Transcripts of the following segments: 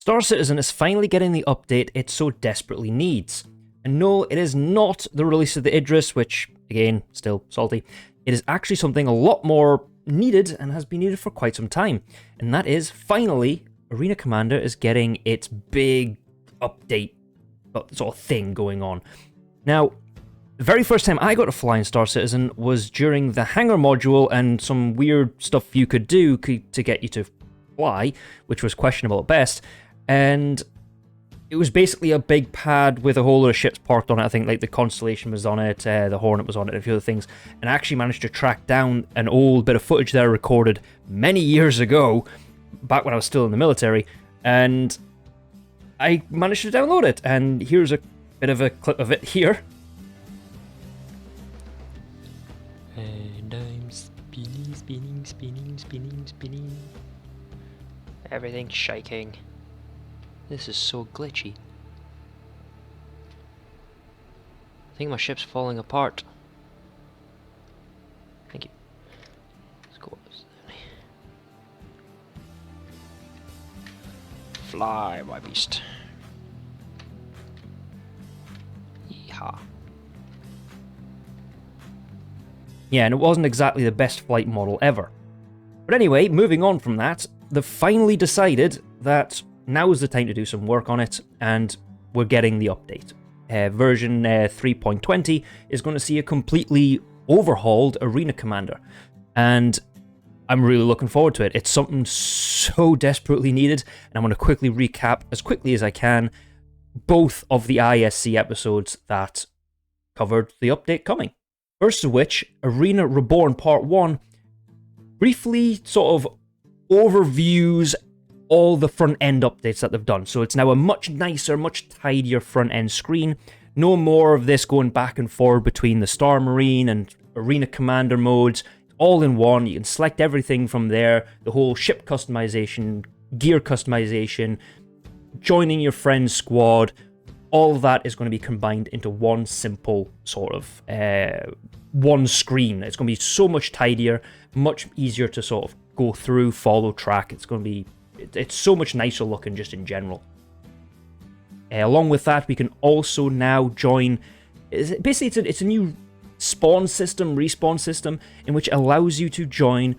Star Citizen is finally getting the update it so desperately needs. And no, it is not the release of the Idris, which, again, still salty. It is actually something a lot more needed and has been needed for quite some time. And that is, finally, Arena Commander is getting its big update sort of thing going on. Now, the very first time I got to fly in Star Citizen was during the hangar module and some weird stuff you could do to get you to fly, which was questionable at best. And it was basically a big pad with a whole lot of ships parked on it. I think like the Constellation was on it, the Hornet was on it, and a few other things. And I actually managed to track down an old bit of footage there recorded many years ago, back when I was still in the military. And I managed to download it. And here's a bit of a clip of it here. And I'm spinning. Everything's shaking. This is so glitchy. I think my ship's falling apart. Thank you. Let's go up this. Fly, my beast. Yeehaw. Yeah, and it wasn't exactly the best flight model ever. But anyway, moving on from that, they've finally decided that now is the time to do some work on it, and we're getting the update. Version 3.20 is going to see a completely overhauled Arena Commander, and I'm really looking forward to it. It's something so desperately needed, and I'm going to quickly recap, as quickly as I can, both of the ISC episodes that covered the update coming. First of which, Arena Reborn Part 1 briefly sort of overviews all the front-end updates that they've done. So it's now a much nicer, much tidier front-end screen. No more of this going back and forward between the Star Marine and Arena Commander modes. All in one. You can select everything from there. The whole ship customization, gear customization, joining your friend's squad. All of that is going to be combined into one simple sort of one screen. It's going to be so much tidier, much easier to sort of go through, follow, track. It's going to be it's so much nicer looking just in general. Along with that, we can also now join. Basically, it's a new spawn system, respawn system, in which allows you to join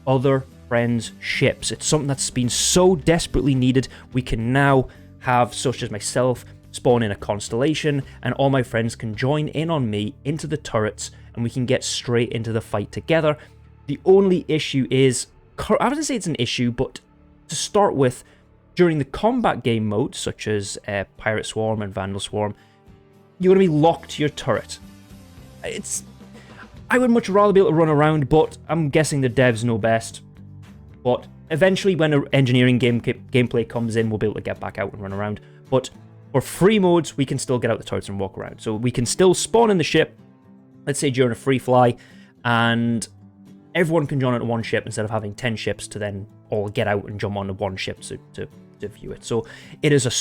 other friends' ships. It's something that's been so desperately needed. We can now have, such as myself, spawn in a constellation, and all my friends can join in on me into the turrets, and we can get straight into the fight together. The only issue is, I wouldn't say it's an issue, but to start with, during the combat game modes, such as Pirate Swarm and Vanduul Swarm, you're going to be locked to your turret. I would much rather be able to run around, but I'm guessing the devs know best. But eventually, when an engineering gameplay comes in, we'll be able to get back out and run around. But for free modes, we can still get out the turrets and walk around. So we can still spawn in the ship, let's say during a free fly, and everyone can join onto one ship instead of having 10 ships to then all get out and jump onto one ship to view it. So it is a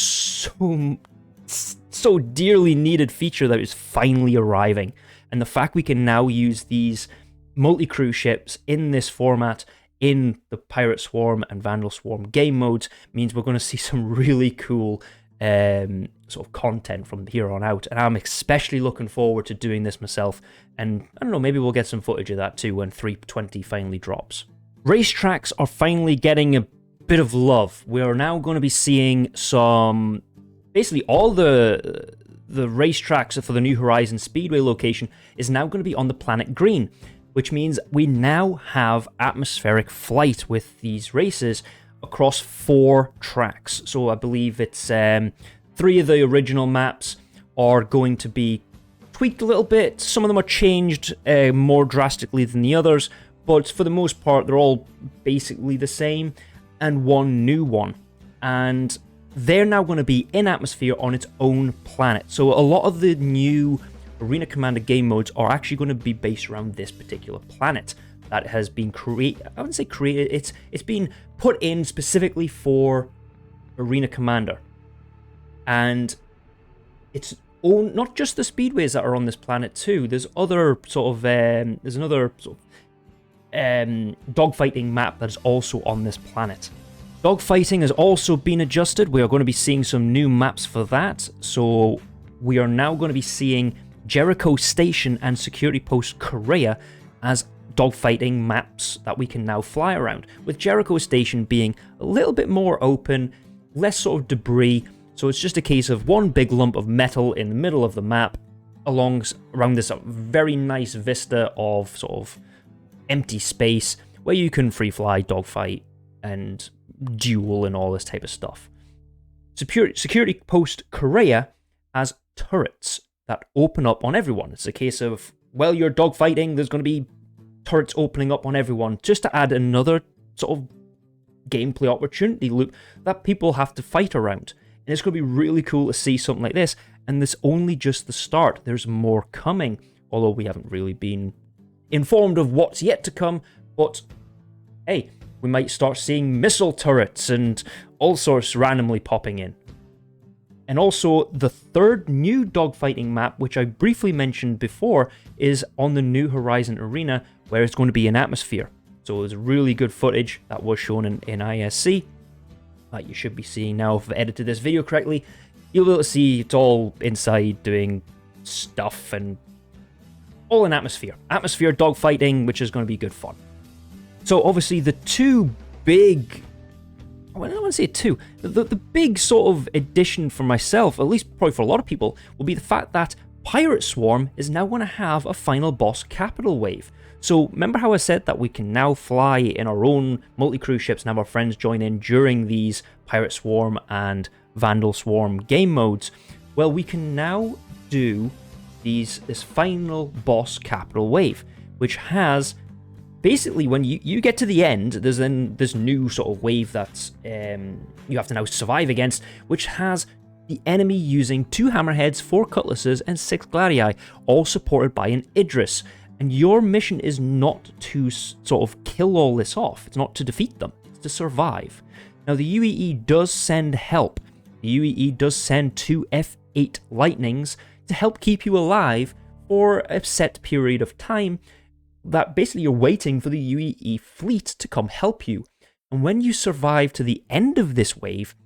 so dearly needed feature that is finally arriving. And the fact we can now use these multi-crew ships in this format in the Pirate Swarm and Vanduul Swarm game modes means we're going to see some really cool sort of content from here on out, and I'm especially looking forward to doing this myself. And I don't know, maybe we'll get some footage of that too when 3.20 finally drops. Racetracks are finally getting a bit of love. We are now going to be seeing some, basically all the racetracks for the New Horizons Speedway location is now going to be on the planet Green, which means we now have atmospheric flight with these races across 4 tracks. So I believe it's 3 of the original maps are going to be tweaked a little bit. Some of them are changed more drastically than the others, but for the most part, they're all basically the same, and one new one. And they're now going to be in atmosphere on its own planet. So a lot of the new Arena Commander game modes are actually going to be based around this particular planet that has been created. I wouldn't say created, it's been put in specifically for Arena Commander. And it's not just the speedways that are on this planet too. There's other sort of there's another sort of dogfighting map that is also on this planet. Dogfighting has also been adjusted. We are going to be seeing some new maps for that. So we are now going to be seeing Jericho Station and Security Post Korea as dogfighting maps that we can now fly around, with Jericho Station being a little bit more open, less sort of debris, so it's just a case of one big lump of metal in the middle of the map around this very nice vista of sort of empty space where you can free fly, dogfight, and duel and all this type of stuff. Security Post Korea has turrets that open up on everyone. It's a case of, while you're dogfighting, there's going to be turrets opening up on everyone, just to add another sort of gameplay opportunity loop that people have to fight around. And it's going to be really cool to see something like this, and this only just the start. There's more coming, although we haven't really been informed of what's yet to come, but hey, we might start seeing missile turrets and all sorts randomly popping in. And also, the third new dogfighting map, which I briefly mentioned before, is on the New Horizon Arena, where it's going to be an atmosphere. So there's really good footage that was shown in ISC that you should be seeing now. If I've edited this video correctly, you'll be able to see it's all inside doing stuff and all in atmosphere. Atmosphere dogfighting, which is going to be good fun. So obviously the two big... I don't want to say two. The big sort of addition for myself, at least probably for a lot of people, will be the fact that Pirate Swarm is now going to have a final boss capital wave. So remember how I said that we can now fly in our own multi-crew ships and have our friends join in during these Pirate Swarm and Vanduul Swarm game modes? Well, we can now do this final boss capital wave, which has... Basically, when you get to the end, there's then this new sort of wave that you have to now survive against, which has the enemy using 2 hammerheads, 4 cutlasses, and 6 gladii, all supported by an Idris. And your mission is not to sort of kill all this off. It's not to defeat them. It's to survive. Now, the UEE does send help. The UEE does send 2 F8 lightnings to help keep you alive for a set period of time, that basically you're waiting for the UEE fleet to come help you. And when you survive to the end of this wave,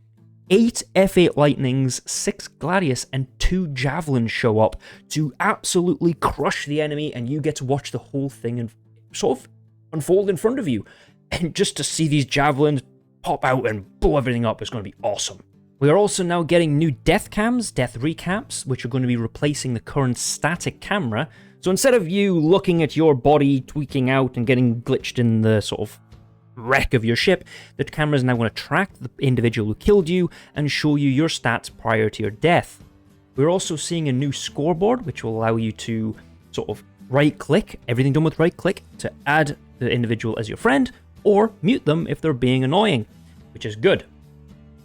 8 F8 Lightnings, 6 Gladius, and 2 Javelins show up to absolutely crush the enemy, and you get to watch the whole thing and sort of unfold in front of you. And just to see these Javelins pop out and blow everything up is going to be awesome. We are also now getting new death cams, death recaps, which are going to be replacing the current static camera. So instead of you looking at your body tweaking out and getting glitched in the sort of wreck of your ship, the camera is now going to track the individual who killed you and show you your stats prior to your death. We're also seeing a new scoreboard, which will allow you to sort of right-click, everything done with right-click, to add the individual as your friend, or mute them if they're being annoying, which is good.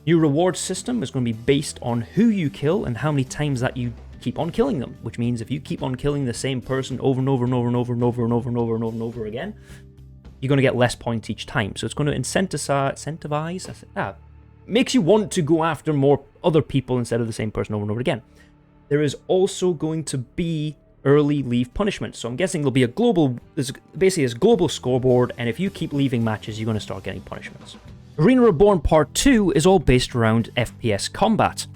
New reward system is going to be based on who you kill and how many times that you keep on killing them, which means if you keep on killing the same person over and over and over and over and over and over and over and over and over again, you're going to get less points each time. So it's going to incentivize, makes you want to go after more other people instead of the same person over and over again. There is also going to be early leave punishment. So I'm guessing there'll be a global, there's basically a global scoreboard, and if you keep leaving matches, you're going to start getting punishments. Arena Reborn Part 2 is all based around FPS combat.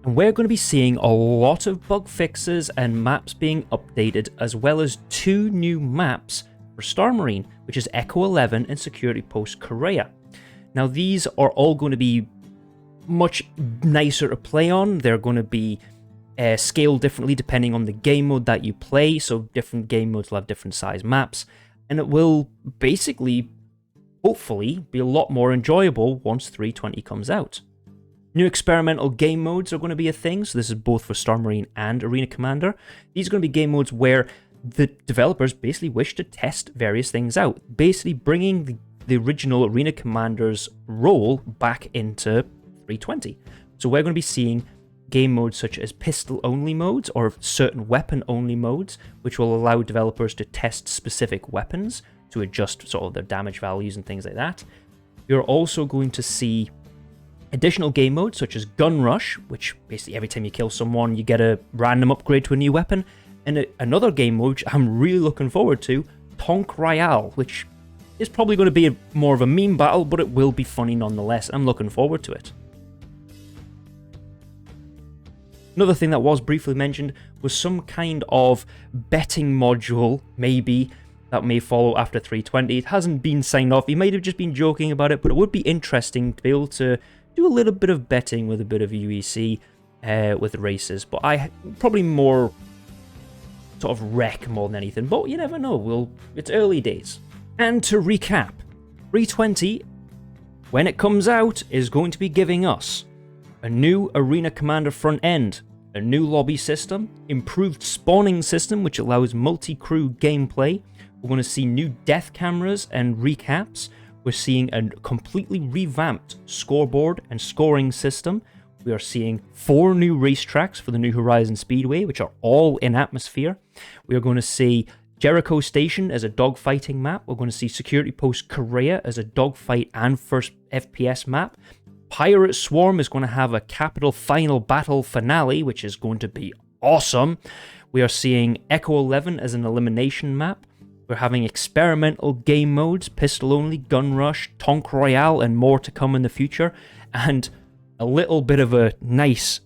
And we're going to be seeing a lot of bug fixes and maps being updated, as well as 2 new maps for Star Marine, which is Echo 11 and Security Post Korea. Now, these are all going to be much nicer to play on. They're going to be scaled differently depending on the game mode that you play, so different game modes will have different size maps, and it will basically, hopefully, be a lot more enjoyable once 3.20 comes out. New experimental game modes are going to be a thing, so this is both for Star Marine and Arena Commander. These are going to be game modes where the developers basically wish to test various things out, basically bringing the original Arena Commander's role back into 3.20. So we're going to be seeing game modes such as pistol-only modes or certain weapon-only modes, which will allow developers to test specific weapons to adjust sort of their damage values and things like that. You're also going to see additional game modes such as Gun Rush, which basically every time you kill someone you get a random upgrade to a new weapon, and another game mode which I'm really looking forward to, Tonk Royale, which is probably going to be more of a meme battle, but it will be funny nonetheless. I'm looking forward to it. Another thing that was briefly mentioned was some kind of betting module, maybe, that may follow after 320. It hasn't been signed off. He might have just been joking about it, but it would be interesting to be able to do a little bit of betting with a bit of UEC with races. But I probably more sort of wreck more than anything. But you never know. It's early days. And to recap, 320, when it comes out, is going to be giving us a new Arena Commander front end, a new lobby system, improved spawning system which allows multi-crew gameplay. We're going to see new death cameras and recaps. We're seeing a completely revamped scoreboard and scoring system. We are seeing 4 new racetracks for the New Horizon Speedway, which are all in atmosphere. We are going to see Jericho Station as a dogfighting map. We're going to see Security Post Korea as a dogfight and first FPS map. Pirate Swarm is going to have a capital final battle finale, which is going to be awesome. We are seeing Echo 11 as an elimination map. We're having experimental game modes, pistol only, gun rush, Tonk Royale, and more to come in the future. And a little bit of a nice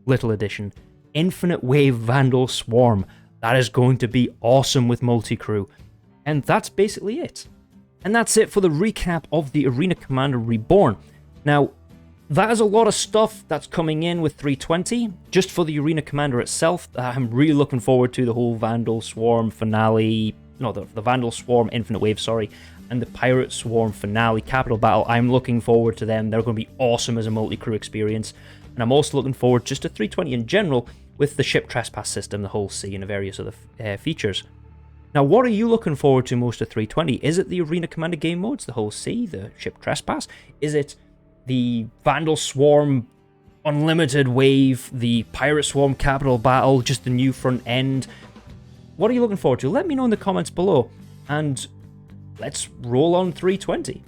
little addition, Infinite Wave Vanduul Swarm. That is going to be awesome with MULTICREW. And that's basically it. And that's it for the recap of the Arena Commander Reborn. Now, that is a lot of stuff that's coming in with 320. Just for the Arena Commander itself, I'm really looking forward to the whole Vanduul Swarm finale. No, the Vanduul Swarm Infinite Wave, sorry. And the Pirate Swarm finale Capital Battle. I'm looking forward to them. They're going to be awesome as a multi-crew experience. And I'm also looking forward just to 320 in general with the ship trespass system, the whole sea, and the various other features. Now, what are you looking forward to most of 320? Is it the Arena Commander game modes, the whole sea, the ship trespass? Is it the Vanduul Swarm Unlimited Wave, the Pirate Swarm Capital Battle, just the new front end? What are you looking forward to? Let me know in the comments below, and let's roll on 320.